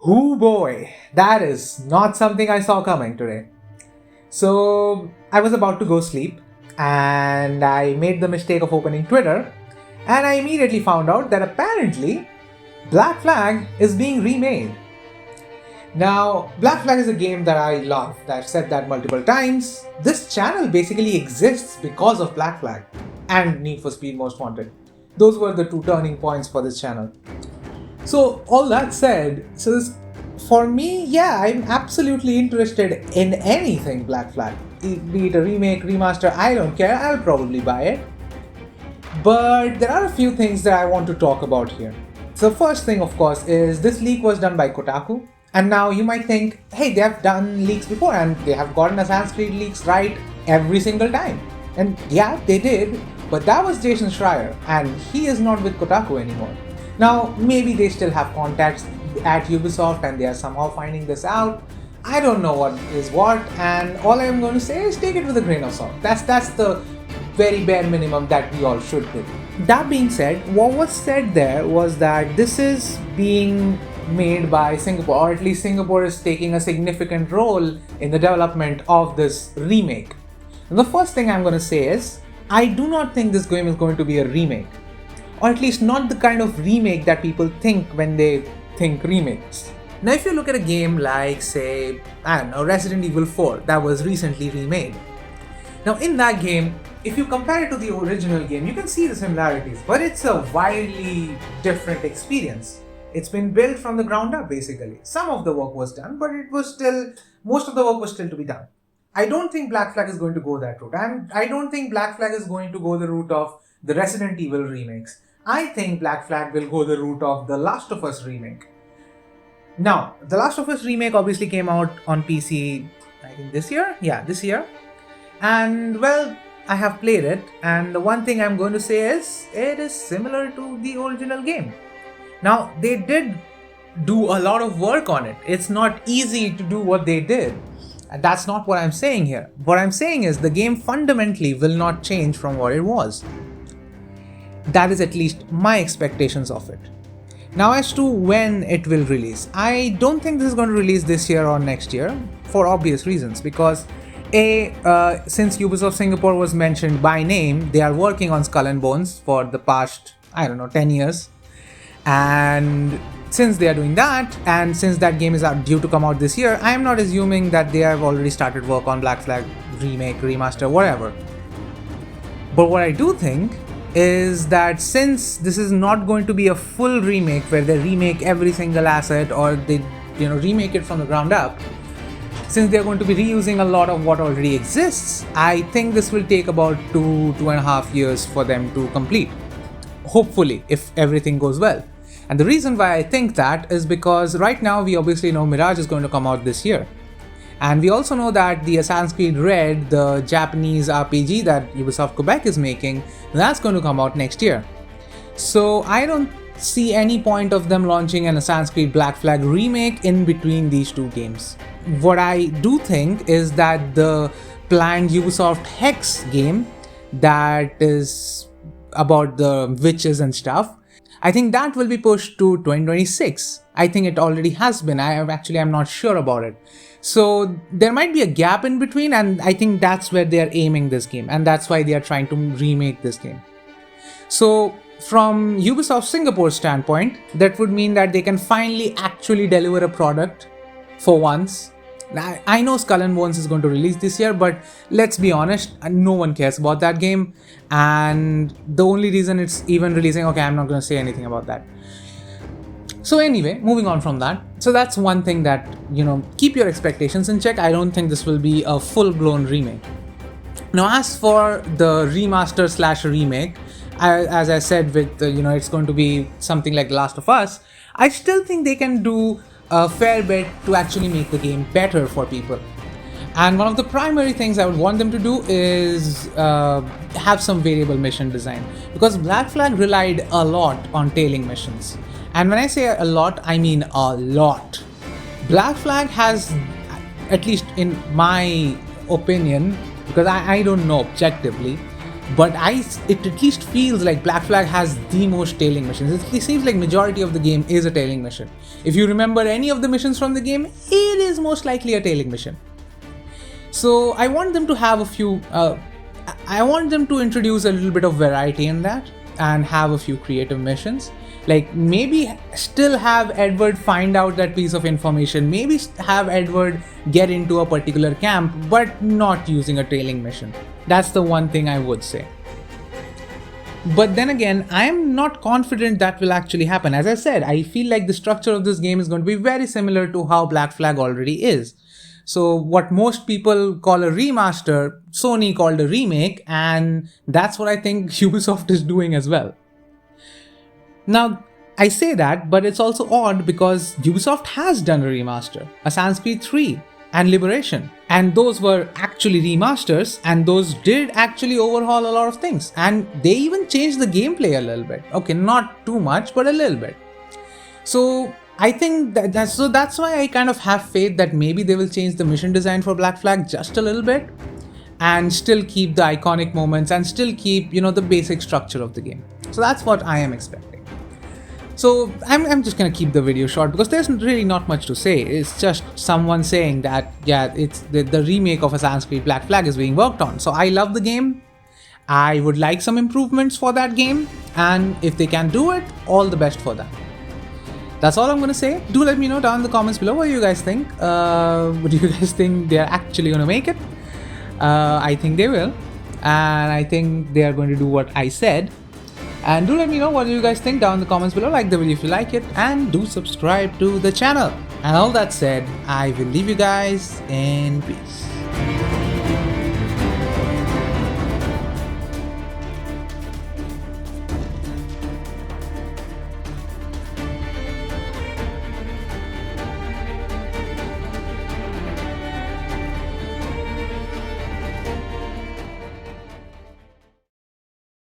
Oh boy, that is not something I saw coming today. So, I was about to go sleep and I made the mistake of opening Twitter and I immediately found out that apparently Black Flag is being remade. Now, Black Flag is a game that I love. I've said that multiple times. This channel basically exists because of Black Flag and Need for Speed Most Wanted. Those were the two turning points for this channel. So, all that said, for me, yeah, I'm absolutely interested in anything Black Flag. Be it a remake, remaster, I don't care, I'll probably buy it. But there are a few things that I want to talk about here. So, the first thing, of course, is this leak was done by Kotaku. And now you might think, hey, they have done leaks before and they have gotten Assassin's Creed leaks right every single time. And yeah, they did, but that was Jason Schreier, and he is not with Kotaku anymore. Now, maybe they still have contacts at Ubisoft and they are somehow finding this out. I don't know what is what, and all I'm going to say is take it with a grain of salt. That's the very bare minimum that we all should do. That being said, what was said there was that this is being made by Singapore, or at least Singapore is taking a significant role in the development of this remake. And the first thing I'm going to say is, I do not think this game is going to be a remake. Or at least not the kind of remake that people think when they think remakes. Now if you look at a game like, say, I don't know, Resident Evil 4 that was recently remade. Now in that game, if you compare it to the original game, you can see the similarities, but it's a wildly different experience. It's been built from the ground up basically. Some of the work was done, but most of the work was still to be done. I don't think Black Flag is going to go that route. And I don't think Black Flag is going to go the route of the Resident Evil remakes. I think Black Flag will go the route of The Last of Us remake. Now, The Last of Us remake obviously came out on PC, I think this year? Yeah, this year. And well, I have played it, and the one thing I'm going to say is, it is similar to the original game. Now, they did do a lot of work on it. It's not easy to do what they did. And that's not what I'm saying here. What I'm saying is the game fundamentally will not change from what it was. That is at least my expectations of it. Now as to when it will release, I don't think this is going to release this year or next year for obvious reasons, because since Ubisoft Singapore was mentioned by name, they are working on Skull and Bones for the past, 10 years. And since they are doing that, and since that game is due to come out this year, I am not assuming that they have already started work on Black Flag remake, remaster, whatever. But what I do think is that since this is not going to be a full remake where they remake every single asset or they remake it from the ground up, since they're going to be reusing a lot of what already exists, I think this will take about 2.5 years for them to complete. Hopefully, if everything goes well. And the reason why I think that is because right now we obviously know Mirage is going to come out this year. And we also know that the Assassin's Creed Red, the Japanese RPG that Ubisoft Quebec is making, that's going to come out next year. So I don't see any point of them launching an Assassin's Creed Black Flag remake in between these two games. What I do think is that the planned Ubisoft Hex game that is about the witches and stuff, I think that will be pushed to 2026. I think it already has been. I'm not sure about it. So there might be a gap in between, and I think that's where they are aiming this game, and that's why they are trying to remake this game. So from Ubisoft Singapore's standpoint, that would mean that they can finally actually deliver a product for once. I know Skull and Bones is going to release this year, but let's be honest, no one cares about that game, and the only reason it's even releasing, I'm not going to say anything about that. So anyway, moving on from that. So that's one thing that, keep your expectations in check. I don't think this will be a full-blown remake. Now, as for the remaster/remake, as I said, with it's going to be something like Last of Us, I still think they can do a fair bit to actually make the game better for people. And one of the primary things I would want them to do is have some variable mission design, because Black Flag relied a lot on tailing missions. And when I say a lot, I mean a lot. Black Flag has, at least in my opinion, because I don't know objectively, but it at least feels like Black Flag has the most tailing missions. It seems like majority of the game is a tailing mission. If you remember any of the missions from the game, it is most likely a tailing mission. So I want them to have a few, I want them to introduce a little bit of variety in that and have a few creative missions. Like maybe still have Edward find out that piece of information, maybe have Edward get into a particular camp, but not using a trailing mission. That's the one thing I would say. But then again, I'm not confident that will actually happen. As I said, I feel like the structure of this game is going to be very similar to how Black Flag already is. So what most people call a remaster, Sony called a remake, and that's what I think Ubisoft is doing as well. Now, I say that, but it's also odd because Ubisoft has done a remaster, Assassin's Creed 3 and Liberation, and those were actually remasters, and those did actually overhaul a lot of things, and they even changed the gameplay a little bit. Okay, not too much, but a little bit. So I think that's why I kind of have faith that maybe they will change the mission design for Black Flag just a little bit, and still keep the iconic moments and still keep, the basic structure of the game. So that's what I am expecting. So I'm just gonna keep the video short because there's really not much to say. It's just someone saying that, yeah, it's the remake of Assassin's Creed Black Flag is being worked on. So I love the game. I would like some improvements for that game, and if they can do it, all the best for them. That's all I'm gonna say. Do let me know down in the comments below what you guys think. Do you guys think they're actually gonna make it? I think they will, and I think they are going to do what I said. And do let me know what you guys think down in the comments below. Like the video if you like it, and do subscribe to the channel. And all that said, I will leave you guys in peace.